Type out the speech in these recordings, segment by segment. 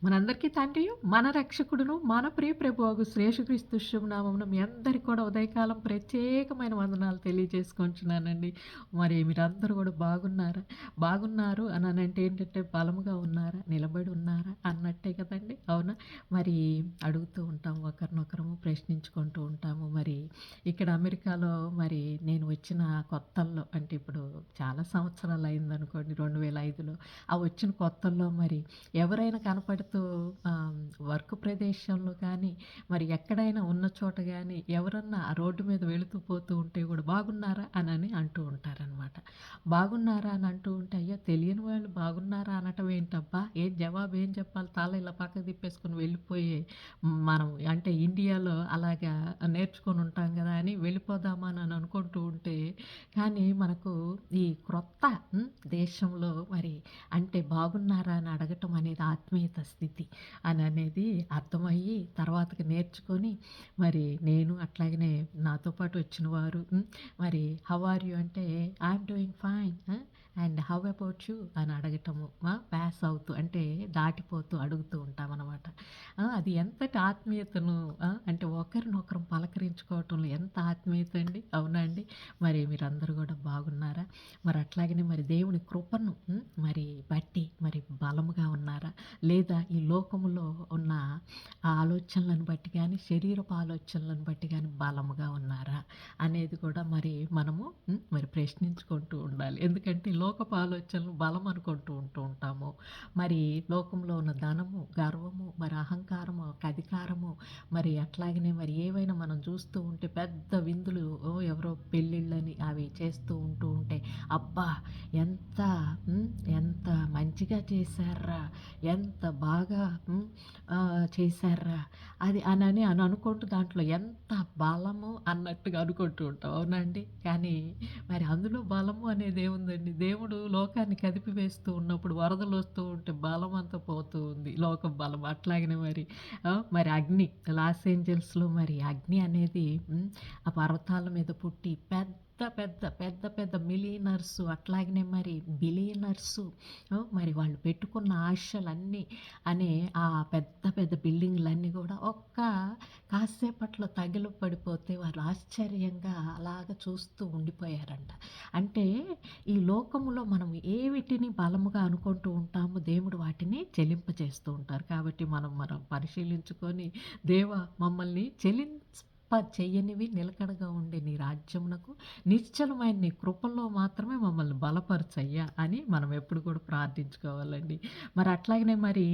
మనందరికీ తండ్రియు, మన రక్షకుడును, మన ప్రియ ప్రభువగు యేసుక్రీస్తు శుభనామమున మీ అందరికి కూడా ఉదయకాలం ప్రత్యేకమైన వందనాలు తెలియజేసుకొంచున్నానండి. మరి మీరందరూ కూడా బాగున్నారా? బాగున్నారు అననంటే ఏంటంటే బలముగా ఉన్నారా? నిలబడి ఉన్నారా? అన్నట్టే కదండీ! అవునా? మరి అడుగుతూ ఉంటాం ఒకరినొకరము ప్రశ్నించుకుంటూ ఉంటాము. మరి ఇక్కడ అమెరికాలో మరి నేను వచ్చిన కొత్తల్లో అంటే ఇప్పుడు చాలా సంవత్సరాలయిందనుకోండి 2005లో. ఆ వచ్చిన కొత్తల్లో మరి ఎవరైనా కనపడుతూ వర్క్ ప్రదేశంలో కానీ, మరి ఎక్కడైనా ఉన్న చోట గానీ, ఎవరన్నా ఆ రోడ్డు మీద వెళుతూ పోతూ ఉంటే గూడా బాగున్నారా? అనని అంటూ ఉంటారనమాట. బాగున్నారా? అని అంటూ ఉంటే, అయ్యో! తెలియని వాళ్ళు బాగున్నారా అనటం ఏంటబ్బా! జవాబు ఏం చెప్పాలి? తల ఇలా పక్కకు తిప్పేసుకొని వెళ్ళిపోయే మనం అంటే ఇండియాలో అలాగా నేర్చుకొని ఉంటాం గదా! అని వెళ్ళిపోదామా అని అనుకుంటూ ఉంటే, కానీ మనకు ఈ క్రొత్త దేశంలో మరి అంటే బాగున్నారా అని అడగటం అనేది ఆత్మీయత స్థితి అని అనేది అర్థమయ్యి తర్వాతకి నేర్చుకొని మరి నేను అట్లాగనే నాతో పాటు వచ్చిన వారు మరి హౌ ఆర్ యూ అంటే I'm doing fine and how about you అని అడగటము పాస్ అవుతూ అంటే దాటిపోతూ అడుగుతూ ఉంటామన్నమాట. అది ఎంతటి ఆత్మీయతను అంటే ఒకరినొకరం పలకరించుకోవటంలో ఎంత ఆత్మీయత అండి, అవునా అండి? మరి మీరందరూ కూడా బాగున్నారా? మరి అట్లాగనే మరి దేవుని కృపను మరి బట్టి మరి బలముగా ఉన్నారా? లేదా ఈ లోకములో ఉన్న ఆ ఆలోచనలను బట్టి గానీ, శరీరపు ఆలోచనలను బట్టి గానీ బలముగా ఉన్నారా? అనేది కూడా మరి మనము మరి ప్రశ్నించుకుంటూ ఉండాలి. ఎందుకంటే లోకపు ఆలోచనలు బలం అనుకుంటూ ఉంటాము. మరి లోకంలో ఉన్న ధనము, గర్వము, మరి అహంకారము, అధికారము మరి అట్లాగనే మరి ఏవైనా మనం చూస్తూ ఉంటే పెద్ద విందులు ఎవరో పెళ్ళిళ్ళని అవి చేస్తూ ఉంటే అబ్బా! ఎంత ఎంత మంచిగా చేశార్రా! ఎంత బాగా చేశార్రా! అది అని అనుకుంటూ దాంట్లో ఎంత బలము అన్నట్టుగా అనుకుంటూ ఉంటాం. అవునా అండి? కానీ మరి అందులో బలము అనేదేముందండి? దేవుడు లోకాన్ని కదిపివేస్తూ ఉన్నప్పుడు వరదలొస్తూ ఉంటే బలం అంతా పోతూ ఉంది. లోక బలం. అట్లాగనే మరి మరి అగ్ని లాస్ ఏంజల్స్‌లో మరి అగ్ని అనేది ఆ పర్వతాల మీద పుట్టి పెద్ద మిలియనర్సు అట్లాగనే మరి బిలియనర్సు మరి వాళ్ళు పెట్టుకున్న ఆశలన్నీ అనే ఆ పెద్ద బిల్డింగ్‌లన్నీ గూడా కాసేపట్లో తగిలపడిపోతే వాళ్ళు ఆశ్చర్యంగా అలాగ చూస్తూ ఉండిపోయారంట. అంటే ఈ లోకములో మనం ఏవిటిని బలముగా అనుకుంటూ ఉంటామో దేవుడు వాటిని చెలింపజేస్తూ ఉంటారు. కాబట్టి మనం పరిశీలించుకొని దేవా మమ్మల్ని చెయ్యనివి నిలకడగా ఉండే నీ రాజ్యమునకు నిశ్చలమైన నీ కృపలో మాత్రమే మమ్మల్ని బలపరచయ్యా అని మనం ఎప్పుడు కూడా ప్రార్థించుకోవాలండి. మరి అట్లాగనే మరి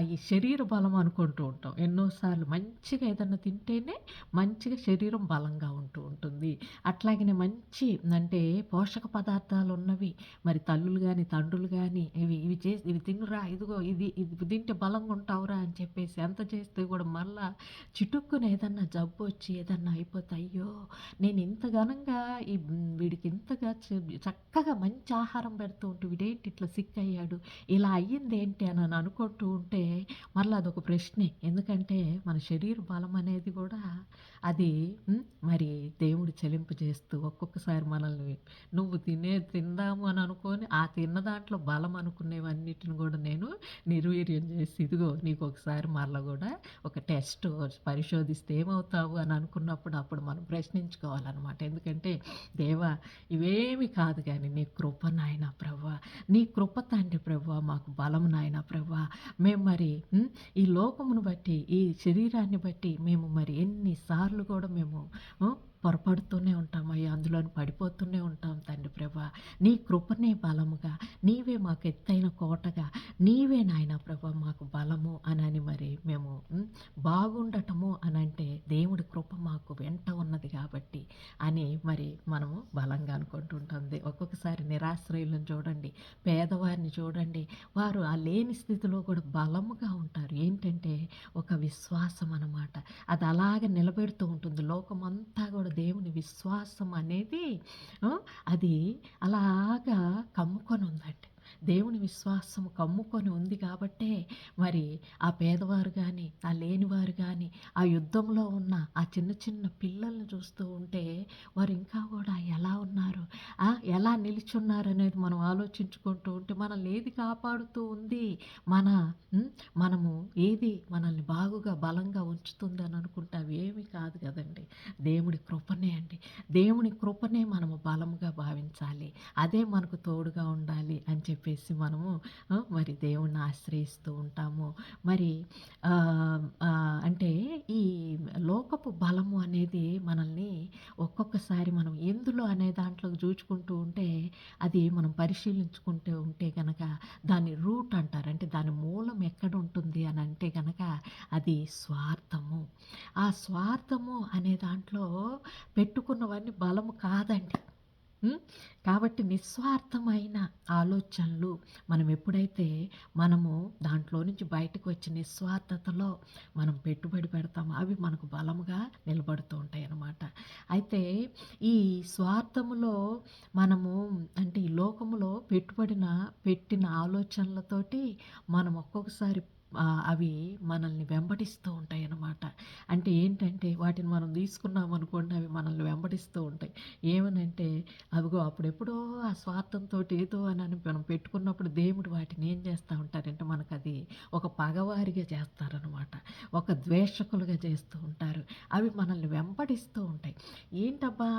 ఈ శరీర బలం అనుకుంటూ ఉంటాం. ఎన్నోసార్లు మంచిగా ఏదన్నా తింటేనే మంచిగా శరీరం బలంగా ఉంటుంది. అట్లాగనే మంచి అంటే పోషక పదార్థాలు ఉన్నవి మరి తల్లులు గాని, తండ్రులు గాని ఇవి తినురా ఇదిగో ఇది తింటే బలంగా ఉంటావురా అని చెప్పేసి ఎంత చేస్తే కూడా మళ్ళా చిటుక్కున ఏదన్నా జబ్బొచ్చి ఏదన్నా అయిపోతే అయ్యో! నేను ఇంత ఘనంగా వీడికి ఇంతగా చక్కగా మంచి ఆహారం పెడుతూ ఉంటే వీడేంటి ఇట్లా సిక్ అయ్యాడు, ఇలా అయ్యిందేంటి అని అనుకుంటూ ఉంటే మరలా అదొక ప్రశ్నే. ఎందుకంటే మన శరీర బలం అనేది కూడా అది మరి దేవుడు చెలింపజేస్తూ ఒక్కొక్కసారి మనల్ని నువ్వు తిందాము అని అనుకోని ఆ తిన్న దాంట్లో బలం అనుకునేవన్నిటిని కూడా నేను నిర్వీర్యం చేసి ఇదిగో నీకు ఒకసారి మరల కూడా ఒక టెస్ట్ పరిశోధిస్తే ఏమవుతావు అని అనుకున్నప్పుడు అప్పుడు మనం ప్రశ్నించుకోవాలన్నమాట. ఎందుకంటే దేవా ఇవేమి కాదు గానీ నీ కృప నాయనా ప్రభువా, నీ కృప తండ్రి ప్రభువా మాకు బలం నాయనా ప్రభువా. మేము మరి ఈ లోకమును బట్టి ఈ శరీరాన్ని బట్టి మేము మరి ఎన్ని సార్లు కూడా మేము పొరపడుతూనే ఉంటామయ్యా, అందులోని పడిపోతూనే ఉంటాం తండ్రి ప్రభా. నీ కృపనే బలముగా, నీవే మాకు ఎత్తైన కోటగా, నీవే నాయనా ప్రభా మాకు బలము అని మరి మేము బాగుండటము అనంటే దేవుడి కృప మాకు వెంట ఉన్నది కాబట్టి అని మరి మనము బలంగా అనుకుంటుంటాం. ఒక్కొక్కసారి నిరాశ్రయులను చూడండి, పేదవారిని చూడండి, వారు ఆ లేని స్థితిలో కూడా బలముగా ఉంటారు. ఏంటంటే ఒక విశ్వాసం అన్నమాట. అది అలాగే నిలబెడుతూ ఉంటుంది. లోకమంతా కూడా దేవుని విశ్వాసం అనేది అది అలాగా కమ్ముకొని ఉందండి. దేవుని విశ్వాసం కమ్ముకొని ఉంది కాబట్టే మరి ఆ పేదవారు గానీ, ఆ లేనివారు గానీ, ఆ యుద్ధంలో ఉన్న ఆ చిన్న చిన్న పిల్లల్ని చూస్తూ ఉంటే వారు ఇంకా గూడా ఎలా ఉన్నారు? ఎలా నిలిచున్నారనేది మనం ఆలోచించుకుంటూ ఉంటే మనల్ని ఏది కాపాడుతూ ఉంది? మన హ్మ్. మనము ఏది మనల్ని బాగుగా, బలంగా ఉంచుతుందని అనుకుంటే అవేమీ కాదు గదండీ! దేవుడి కృపనే అండి. దేవుని కృపనే మనము బలముగా భావించాలి. అదే మనకు తోడుగా ఉండాలి అని చెప్పేసి మనము మరి దేవుడిని ఆశ్రయిస్తూ ఉంటాము. మరి అంటే ఈ లోకపు బలము అనేది మనల్ని ఒక్కొక్కసారి మనం ఎందులో అనే దాంట్లోకి జూచుకుంటూ ఉంటే అది మనం పరిశీలించుకుంటూ ఉంటే గనక దాని రూట్ అంటారు. అంటే దాని మూలం ఎక్కడుంటుంది అని అంటే గనక అది స్వార్థము. ఆ స్వార్థము అనే దాంట్లో పెట్టుకున్నవన్నీ బలము కాదండి. హ్మ్. కాబట్టి నిస్వార్థమైన ఆలోచనలు మనం ఎప్పుడైతే దాంట్లో నుంచి బయటకు వచ్చి నిస్వార్థతలో మనం పెట్టుబడి పెడతామో అవి మనకు బలముగా నిలబడుతూ ఉంటాయన్నమాట. అయితే ఈ స్వార్థములో మనము అంటే ఈ లోకములో పెట్టిన ఆలోచనలతోటి మనం ఒక్కొక్కసారి అవి మనల్ని వెంబడిస్తూ ఉంటాయన్నమాట. అంటే ఏంటంటే వాటిని మనం తీసుకున్నామనుకోండి అవి మనల్ని వెంబడిస్తూ ఉంటాయి. ఏమనంటే అదిగో అప్పుడెప్పుడో ఆ స్వార్థంతోటి ఏదో అని మనం పెట్టుకున్నప్పుడు దేవుడు వాటిని ఏం చేస్తా ఉంటారంటే మనకది ఒక పగవారిగా చేస్తారనమాట. ఒక ద్వేషకులుగా చేస్తూ ఉంటారు. అవి మనల్ని వెంబడిస్తూ ఉంటాయి. ఏంటబ్బా!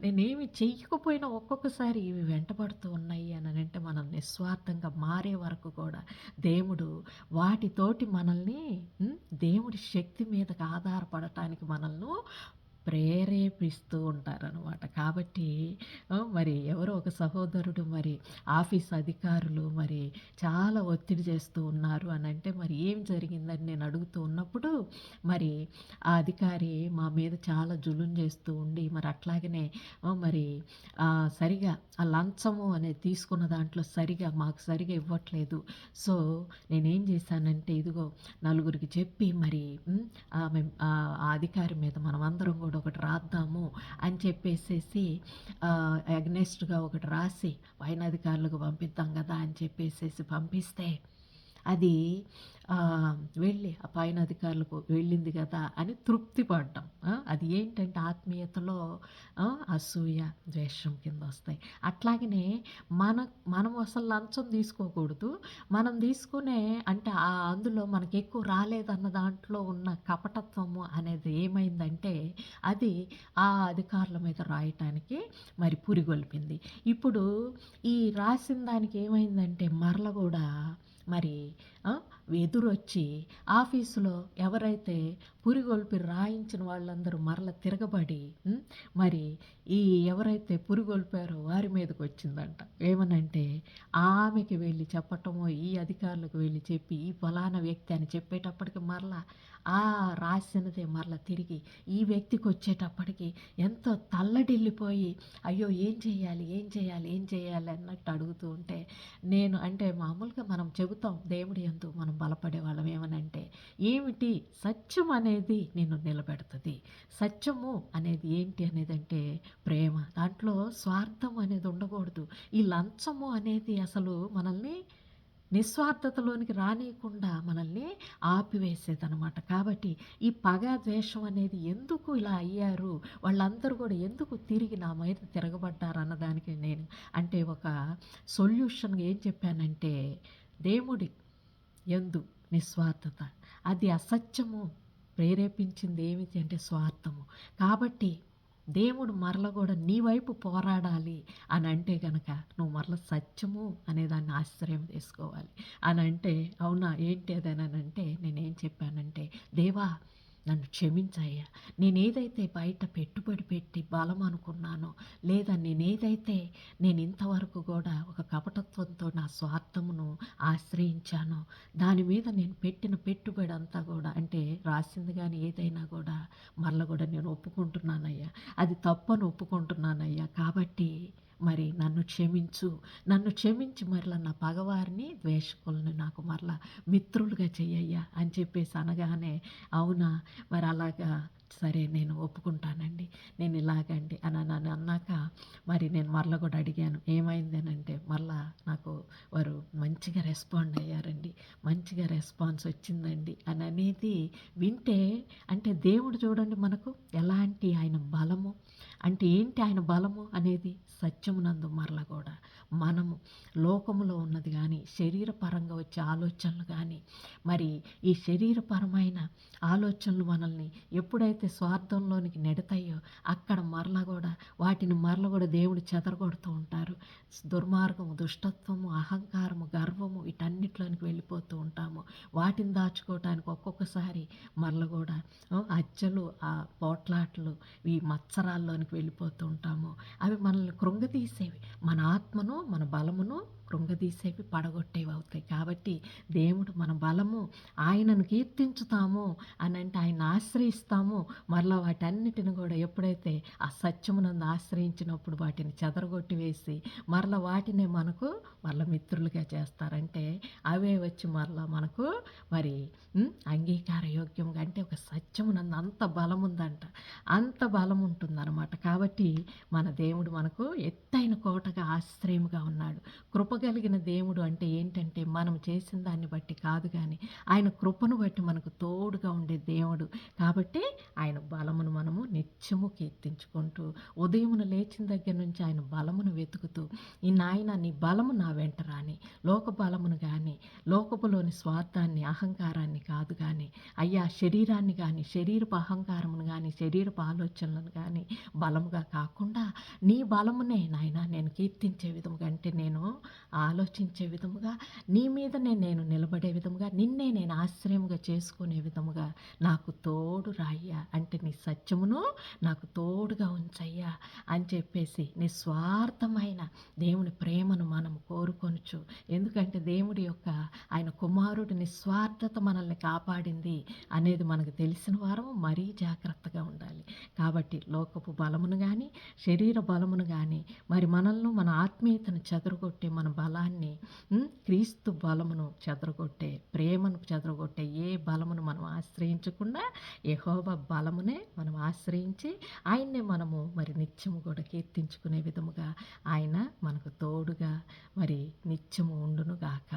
నేనేమి చెయ్యకపోయినా ఒక్కొక్కసారి ఇవి వెంటబడుతూ ఉన్నాయి అననంటే మనం నిస్వార్థంగా మారే వరకు కూడా దేవుడు వాటితోటి మనల్ని దేవుడి శక్తి మీదకి ఆధారపడటానికి మనల్ని ప్రేరేపిస్తూ ఉంటారనమాట. కాబట్టి మరి ఎవరో ఒక సహోదరుడు మరి ఆఫీస్ అధికారులు మరి చాలా ఒత్తిడి చేస్తూ ఉన్నారు అనంటే మరి ఏం జరిగిందని నేను అడుగుతూ ఉన్నప్పుడు మరి ఆ అధికారి మా మీద చాలా జులుం చేస్తూ ఉండి మరి అట్లాగనే మరి సరిగా ఆ లంచము అనేది తీసుకున్న దాంట్లో మాకు సరిగా ఇవ్వట్లేదు. సో నేనేం చేశానంటే ఇదిగో నలుగురికి చెప్పి మరి ఆ అధికారి మీద మనమందరం కూడా ఒకటి రాద్దాము అని చెప్పేసేసి అగనెస్ట్‌గా ఒకటి రాసి పైన అధికారులకు పంపిద్దాం గదా అని చెప్పేసేసి పంపిస్తే అది వెళ్ళి ఆ పైన అధికారులకు వెళ్ళింది గదా అని తృప్తి పడ్డాం. అది ఏంటంటే ఆత్మీయతలో అసూయ, ద్వేషం కిందొస్తాయి. అట్లాగనే మనం అసలు లంచం తీసుకోకూడదు. మనం తీసుకునే అంటే అందులో మనకెక్కువ రాలేదన్న దాంట్లో ఉన్న కపటత్వము అనేది ఏమైందంటే అది ఆ అధికారుల మీద రాయటానికి మరి పురిగొల్పింది. ఇప్పుడు ఈ రాసిన దానికి ఏమైందంటే మరల గూడా మరి ఎదురొచ్చి ఆఫీసులో ఎవరైతే పురిగొల్పి రాయించిన వాళ్ళందరూ మరల తిరగబడి మరి ఈ ఎవరైతే పురిగొల్పారో వారి మీదకొచ్చిందంట. ఏమనంటే ఆమెకి వెళ్ళి చెప్పటమో, ఈ అధికారులకు వెళ్ళి చెప్పి ఈ ఫలానా వ్యక్తి అని చెప్పేటప్పటికి మరలా రాసినదే మరల తిరిగి ఈ వ్యక్తికొచ్చేటప్పటికి ఎంతో తల్లడిల్లిపోయి అయ్యో! ఏం చేయాలి? ఏం చేయాలి? ఏం చేయాలి? అన్నట్టు అడుగుతూ ఉంటే నేను అంటే మామూలుగా మనం చెబుతాం దేవుడి యందు మనం బలపడే వాళ్ళం ఏమనంటే ఏమిటి సత్యం అనేది నిన్ను నిలబెడతది. సత్యము అనేది ఏంటి అనేదంటే ప్రేమ. దాంట్లో స్వార్థం అనేది ఉండకూడదు. ఈ లంచము అనేది అసలు మనల్ని నిస్వార్థతలోనికి రానీయకుండా మనల్ని ఆపివేసేదనమాట. కాబట్టి ఈ పగ, ద్వేషం అనేది ఎందుకు ఇలా అయ్యారు? వాళ్ళందరూ కూడా ఎందుకు తిరిగి నా మీద తిరగబడ్డారన్నదానికి నేను అంటే ఒక సొల్యూషన్‌గా ఏం చెప్పానంటే దేవుడి యందు నిస్వార్థత. అది అసత్యము ప్రేరేపించింది ఏమిటి అంటే స్వార్థము. కాబట్టి దేవుడు మరల గూడా నీ వైపు పోరాడాలి అని అంటే గనక నువ్వు మరల సత్యము అనేదాన్ని ఆశ్రయం తీసుకోవాలి. అనంటే అవునా ఏంటి అదనంటే నేనేం చెప్పానంటే దేవా నన్ను క్షమించయ్యా. నేనేదైతే బయట పెట్టుబడి పెట్టి బలం అనుకున్నానో లేదా నేను ఇంతవరకు కూడా ఒక కపటత్వంతో నా స్వార్థమును ఆశ్రయించానో దాని మీద నేను పెట్టిన పెట్టుబడి అంతా కూడా అంటే రాసింది కానీ ఏదైనా కూడా మరల కూడా నేను ఒప్పుకుంటున్నానయ్యా. అది తప్పని ఒప్పుకుంటున్నానయ్యా. కాబట్టి మరి నన్ను క్షమించి మరల నా పగవారిని, ద్వేషకులని నాకు మరల మిత్రులుగా చెయ్యయ్యా అని చెప్పేసి అనగానే అవునా మరి అలాగా సరే నేను ఒప్పుకుంటానండి. నేను ఇలాగండి అని అన్నాక మరి నేను మరల కూడా అడిగాను. ఏమైందనంటే మరలా నాకు వారు మంచిగా రెస్పాండ్ అయ్యారండి. మంచిగా రెస్పాన్స్ వచ్చిందండి అని అనేది వింటే అంటే దేవుడు చూడండి మనకు ఎలాంటి ఆయన బలము అంటే ఏంటి ఆయన బలము అనేది సత్యమునందు మరల కూడా మనము లోకములో ఉన్నది కానీ శరీరపరంగా వచ్చే ఆలోచనలు కానీ మరి ఈ శరీరపరమైన ఆలోచనలు మనల్ని ఎప్పుడైతే స్వార్థంలోనికి నెడతాయో అక్కడ మరల కూడా వాటిని మరల కూడా దేవుడు చెదరగొడుతూ ఉంటారు. దుర్మార్గము, దుష్టత్వము, అహంకారము, గర్వము వీటన్నిటిలోనికి వెళ్ళిపోతూ ఉంటాము. వాటిని దాచుకోవటానికి ఒక్కొక్కసారి మరల కూడా హత్యలు, ఆ పోట్లాటలు, ఈ మత్సరాల్లోనికి వెళ్ళిపోతూ ఉంటాము. అవి మనల్ని కృంగతీసేవి, మన ఆత్మను మన బలమును కృంగదీసేవి, పడగొట్టేవి అవుతాయి. కాబట్టి దేవుడు మన బలము, ఆయనను కీర్తించుతాము అని అంటే ఆయన ఆశ్రయిస్తాము. మరలా వాటన్నిటిని కూడా ఎప్పుడైతే ఆ సత్యమునందు ఆశ్రయించినప్పుడు వాటిని చెదరగొట్టి వేసి మరలా వాటినే మనకు మరల మిత్రులుగా చేస్తారంటే అవే వచ్చి మరలా మనకు మరి అంగీకార యోగ్యంగా అంటే ఒక సత్యమునందు అంత బలం ఉందంట, అంత బలం ఉంటుందన్నమాట. కాబట్టి మన దేవుడు మనకు ఎత్తైన కోటగా ఆశ్రయముగా ఉన్నాడు. కృపగలిగిన దేవుడు అంటే ఏంటంటే మనం చేసిన దాన్ని బట్టి కాదు కానీ ఆయన కృపను బట్టి మనకు తోడుగా ఉండే దేవుడు. కాబట్టి ఆయన బలమును మనము నిత్యము కీర్తించుకుంటూ ఉదయమున లేచిన దగ్గర నుంచి ఆయన బలమును వెతుకుతూ ఈ నాయన నీ బలము నా వెంట రాని, లోక బలమును కానీ లోకపులోని స్వార్థాన్ని అహంకారాన్ని కాదు కానీ అయ్యా శరీరాన్ని కానీ శరీరపు అహంకారమును కానీ శరీరపు ఆలోచనలను కానీ బలముగా కాకుండా నీ బలమునే నాయన నేను కీర్తించే విధముగా అంటే నేను ఆలోచించే విధముగా నీ మీదనే నేను నిలబడే విధముగా నిన్నే నేను ఆశ్రయముగా చేసుకునే విధముగా నాకు తోడు రాయ్యా అంటే నీ సత్యమును నాకు తోడుగా ఉంచయ్యా అని చెప్పేసి నిస్వార్థమైన దేవుని ప్రేమను మనం కోరుకొనుచు. ఎందుకంటే దేవుడి యొక్క ఆయన కుమారుడి నిస్వార్థత మనల్ని కాపాడింది అనేది మనకు తెలిసిన వారము మరీ జాగ్రత్తగా ఉండాలి. కాబట్టి లోకపు బలమును కానీ శరీర బలమును కానీ మరి మనల్ని మన ఆత్మీయతను చెదరగొట్టే మన బలాన్ని క్రీస్తు బలమును చెదరగొట్టే ప్రేమను చెదరగొట్టే ఏ బలమును మనం ఆశ్రయించకుండా యెహోవా బలమునే మనం ఆశ్రయించి ఆయన్నే మనము మరి నిత్యము కూడా కీర్తించుకునే విధముగా ఆయన మనకు తోడుగా మరి నిత్యము ఉండునుగాక.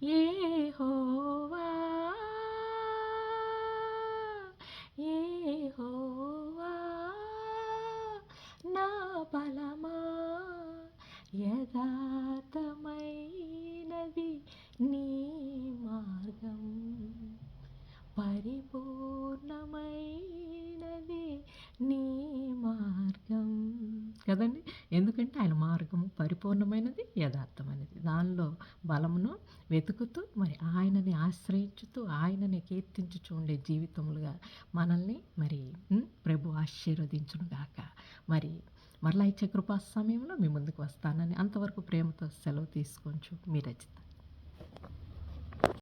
యెహోవా యెహోవా నా బలమా యథార్థమైనది నీ మార్గం పరిపూర్ణమైనది నీ మార్గం కదండి. ఎందుకంటే ఆయన మార్గము పరిపూర్ణమైనది యథార్థమైనది. దానిలో బలమును వెతుకుతూ మరి ఆయనని ఆశ్రయించుతూ ఆయనని కీర్తించుచూ ఉండే జీవితములుగా మనల్ని మరి ప్రభు ఆశీర్వదించునుగాక. మరి మరలా ఇచ్చే కృపా సమయంలో మీ ముందుకు వస్తానని అంతవరకు ప్రేమతో సెలవు తీసుకొంచు మీ రచిత.